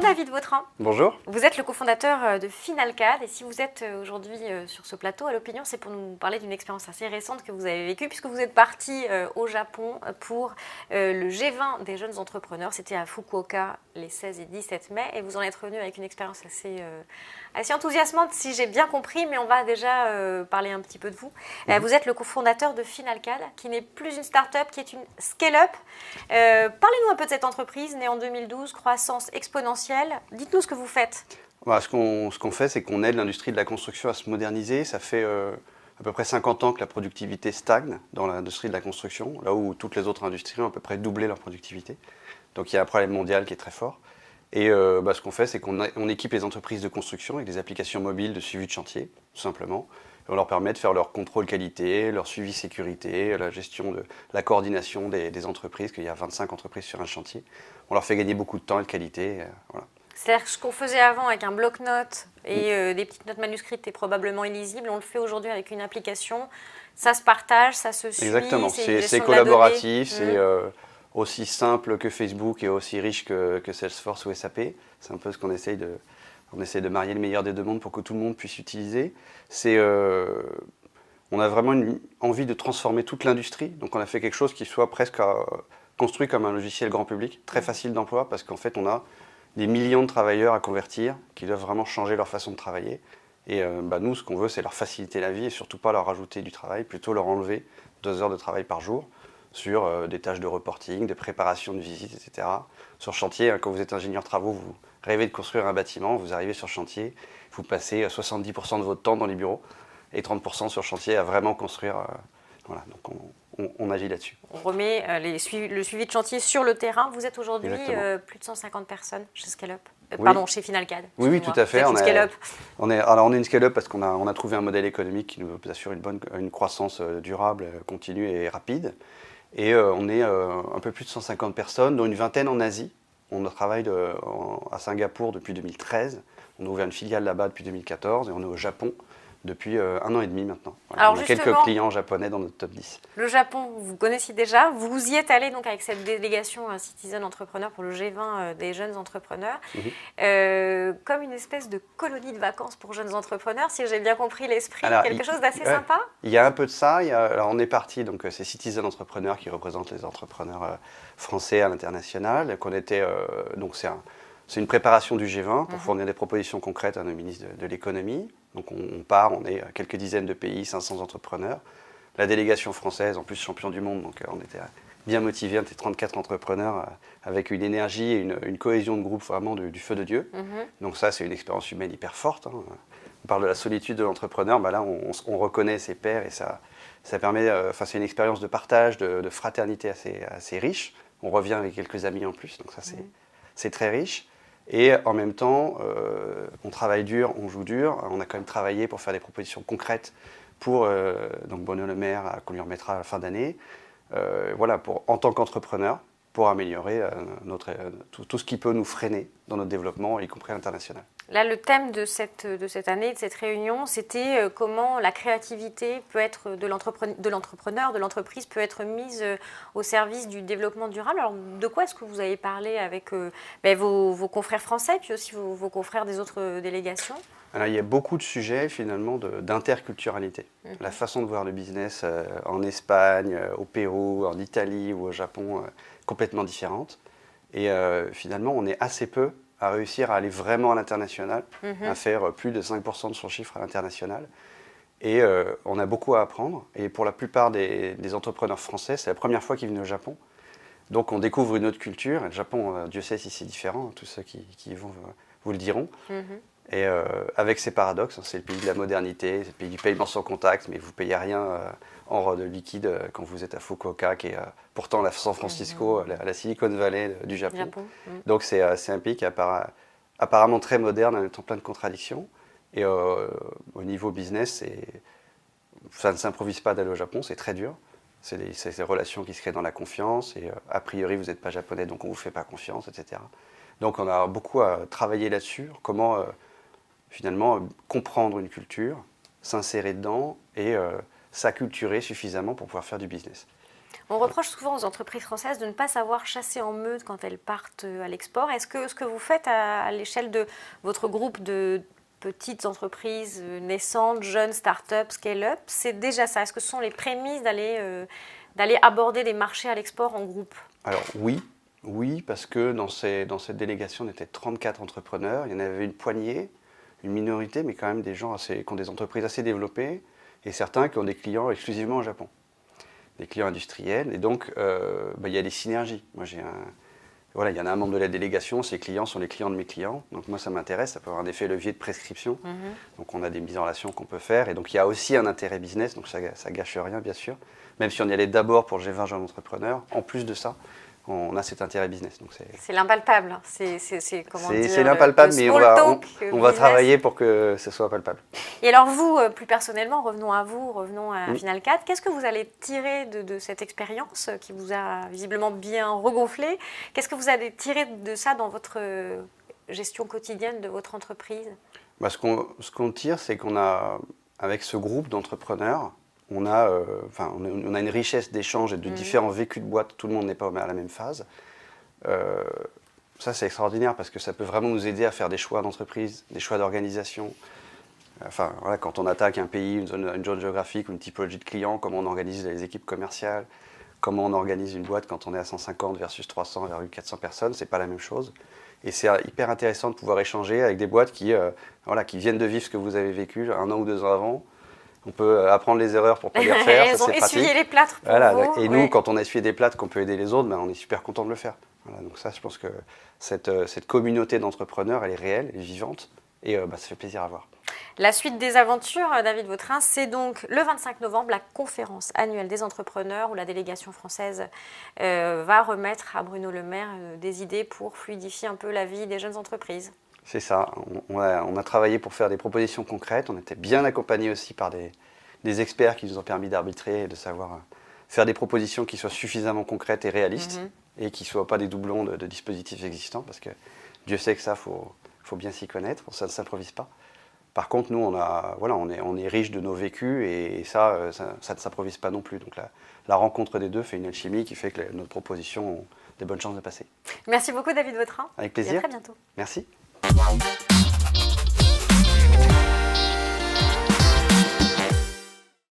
David Vautrin. Bonjour. Vous êtes le cofondateur de Finalcad et si vous êtes aujourd'hui sur ce plateau à l'Opinion, c'est pour nous parler d'une expérience assez récente que vous avez vécue puisque vous êtes parti au Japon pour le G20 des jeunes entrepreneurs. C'était à Fukuoka les 16 et 17 mai et vous en êtes revenu avec une expérience assez enthousiasmante si j'ai bien compris, mais on va déjà parler un petit peu de vous. Vous êtes le cofondateur de Finalcad qui n'est plus une start-up, qui est une scale-up. Parlez-nous un peu de cette entreprise née en 2012, croissance exponentielle. Dites-nous ce que vous faites. Voilà, ce qu'on fait, c'est qu'on aide l'industrie de la construction à se moderniser. Ça fait à peu près 50 ans que la productivité stagne dans l'industrie de la construction, là où toutes les autres industries ont à peu près doublé leur productivité. Donc il y a un problème mondial qui est très fort. Et ce qu'on fait, c'est qu'on équipe les entreprises de construction avec des applications mobiles de suivi de chantier, tout simplement. Et on leur permet de faire leur contrôle qualité, leur suivi sécurité, la gestion de la coordination des entreprises, qu'il y a 25 entreprises sur un chantier. On leur fait gagner beaucoup de temps et de qualité. Voilà. C'est-à-dire que ce qu'on faisait avant avec un bloc-notes et des petites notes manuscrites et probablement illisibles, on le fait aujourd'hui avec une application. Ça se partage, ça se suit. Exactement, c'est collaboratif, c'est aussi simple que Facebook et aussi riche que Salesforce ou SAP. C'est un peu ce qu'on essaye de... On essaie de marier le meilleur des deux mondes pour que tout le monde puisse utiliser. On a vraiment envie de transformer toute l'industrie. Donc on a fait quelque chose qui soit presque construit comme un logiciel grand public, très facile d'emploi, parce qu'en fait on a des millions de travailleurs à convertir qui doivent vraiment changer leur façon de travailler. Et nous, ce qu'on veut, c'est leur faciliter la vie et surtout pas leur rajouter du travail, plutôt leur enlever 2 heures de travail par jour sur des tâches de reporting, de préparation de visites, etc. Sur chantier, quand vous êtes ingénieur travaux, vous rêvez de construire un bâtiment, vous arrivez sur chantier, vous passez 70% de votre temps dans les bureaux et 30% sur chantier à vraiment construire. Voilà, donc on agit là-dessus. On remet le suivi de chantier sur le terrain. Vous êtes aujourd'hui plus de 150 personnes chez Scale-up. Pardon, chez Finalcad. Oui, tout à fait. On est une scale-up parce qu'on a trouvé un modèle économique qui nous assure une croissance durable, continue et rapide. Et on est un peu plus de 150 personnes, dont une vingtaine en Asie. On travaille à Singapour depuis 2013. On a ouvert une filiale là-bas depuis 2014 et on est au Japon depuis 1 an et demi maintenant. Voilà. Alors on a quelques clients japonais dans notre top 10. Le Japon, vous connaissiez déjà. Vous y êtes allé donc avec cette délégation Citizen Entrepreneur pour le G20 des jeunes entrepreneurs. Comme une espèce de colonie de vacances pour jeunes entrepreneurs, si j'ai bien compris l'esprit. Quelque chose d'assez sympa. Il y a un peu de ça. Alors on est parti, donc c'est Citizen Entrepreneur qui représente les entrepreneurs français à l'international. C'est une préparation du G20 pour fournir des propositions concrètes à nos ministres de l'économie. Donc on est quelques dizaines de pays, 500 entrepreneurs. La délégation française, en plus champion du monde, donc on était bien motivés, on était 34 entrepreneurs avec une énergie et une cohésion de groupe vraiment du feu de Dieu. Donc ça, c'est une expérience humaine hyper forte. On parle de la solitude de l'entrepreneur, là on reconnaît ses pairs et ça permet, c'est une expérience de partage, de fraternité assez riche. On revient avec quelques amis en plus, donc ça c'est très riche. Et en même temps, on travaille dur, on joue dur. On a quand même travaillé pour faire des propositions concrètes pour donc Bruno Le Maire, qu'on lui remettra à la fin d'année. En tant qu'entrepreneur, pour améliorer tout ce qui peut nous freiner dans notre développement, y compris international. Là, le thème de cette année, de cette réunion, c'était comment la créativité peut être de l'entrepreneur, de l'entreprise, peut être mise au service du développement durable. Alors, de quoi est-ce que vous avez parlé avec vos confrères français, puis aussi vos confrères des autres délégations ? Alors, il y a beaucoup de sujets, finalement, d'interculturalité. La façon de voir le business en Espagne, au Pérou, en Italie ou au Japon, complètement différente. Et finalement, on est assez peu à réussir à aller vraiment à l'international, à faire plus de 5% de son chiffre à l'international. Et on a beaucoup à apprendre. Et pour la plupart des entrepreneurs français, c'est la première fois qu'ils viennent au Japon. Donc on découvre une autre culture. Et le Japon, Dieu sait si c'est différent, tous ceux qui y vont vous le diront. Et avec ses paradoxes, c'est le pays de la modernité, c'est le pays du paiement sans contact, mais vous ne payez rien en de liquide quand vous êtes à Fukuoka, qui est pourtant la San Francisco, la Silicon Valley du Japon. Donc c'est un pays qui est apparemment très moderne, en même temps plein de contradictions. Et au niveau business, ça ne s'improvise pas d'aller au Japon, c'est très dur. C'est des relations qui se créent dans la confiance, et a priori vous n'êtes pas japonais, donc on ne vous fait pas confiance, etc. Donc on a beaucoup à travailler là-dessus, comment finalement comprendre une culture, s'insérer dedans et s'acculturer suffisamment pour pouvoir faire du business. On reproche souvent aux entreprises françaises de ne pas savoir chasser en meute quand elles partent à l'export. Est-ce que ce que vous faites à l'échelle de votre groupe de petites entreprises naissantes, jeunes, start-up, scale-up, c'est déjà ça? Est-ce que ce sont les prémices d'aller aborder des marchés à l'export en groupe? Alors oui, parce que dans cette délégation, on était 34 entrepreneurs. Il y en avait une poignée, une minorité, mais quand même des gens qui ont des entreprises assez développées et certains qui ont des clients exclusivement au Japon, des clients industriels. Et donc, il y a des synergies. Moi, il y en a un membre de la délégation, ses clients sont les clients de mes clients. Donc moi, ça m'intéresse, ça peut avoir un effet levier de prescription. Donc on a des mises en relation qu'on peut faire. Et donc il y a aussi un intérêt business, donc ça gâche rien, bien sûr. Même si on y allait d'abord pour le G20 Jeunes Entrepreneurs, en plus de ça, on a cet intérêt business. C'est l'impalpable. C'est l'impalpable, mais on va travailler pour que ce soit palpable. Et alors vous, plus personnellement, revenons à Final 4. Qu'est-ce que vous allez tirer de cette expérience qui vous a visiblement bien regonflé? Qu'est-ce que vous allez tirer de ça dans votre gestion quotidienne de votre entreprise? Ce qu'on tire, c'est qu'on a, avec ce groupe d'entrepreneurs, on a une richesse d'échanges et de différents vécus de boîte. Tout le monde n'est pas à la même phase. Ça, c'est extraordinaire parce que ça peut vraiment nous aider à faire des choix d'entreprise, des choix d'organisation. Quand on attaque un pays, une zone géographique, une typologie de clients, comment on organise les équipes commerciales, comment on organise une boîte quand on est à 150 versus 300, versus 400 personnes, c'est pas la même chose. Et c'est hyper intéressant de pouvoir échanger avec des boîtes qui viennent de vivre ce que vous avez vécu 1 an ou 2 ans avant. On peut apprendre les erreurs pour ne pas les refaire. Elles ont essuyé les plâtres pour vous. Et nous, quand on a essuyé des plâtres, qu'on peut aider les autres, on est super content de le faire. Donc ça, je pense que cette communauté d'entrepreneurs, elle est réelle, elle est vivante, et ça fait plaisir à voir. La suite des aventures, David Vautrin, c'est donc le 25 novembre, la conférence annuelle des entrepreneurs, où la délégation française va remettre à Bruno Le Maire des idées pour fluidifier un peu la vie des jeunes entreprises. C'est ça, on a travaillé pour faire des propositions concrètes, on était bien accompagnés aussi par des experts qui nous ont permis d'arbitrer et de savoir faire des propositions qui soient suffisamment concrètes et réalistes et qui ne soient pas des doublons de dispositifs existants, parce que Dieu sait que ça, faut bien s'y connaître, ça ne s'improvise pas. Par contre, nous, on est riche de nos vécus et ça ne s'improvise pas non plus. Donc la rencontre des deux fait une alchimie qui fait que nos propositions ont des bonnes chances de passer. Merci beaucoup David Vautrin. Avec plaisir. Et à très bientôt. Merci.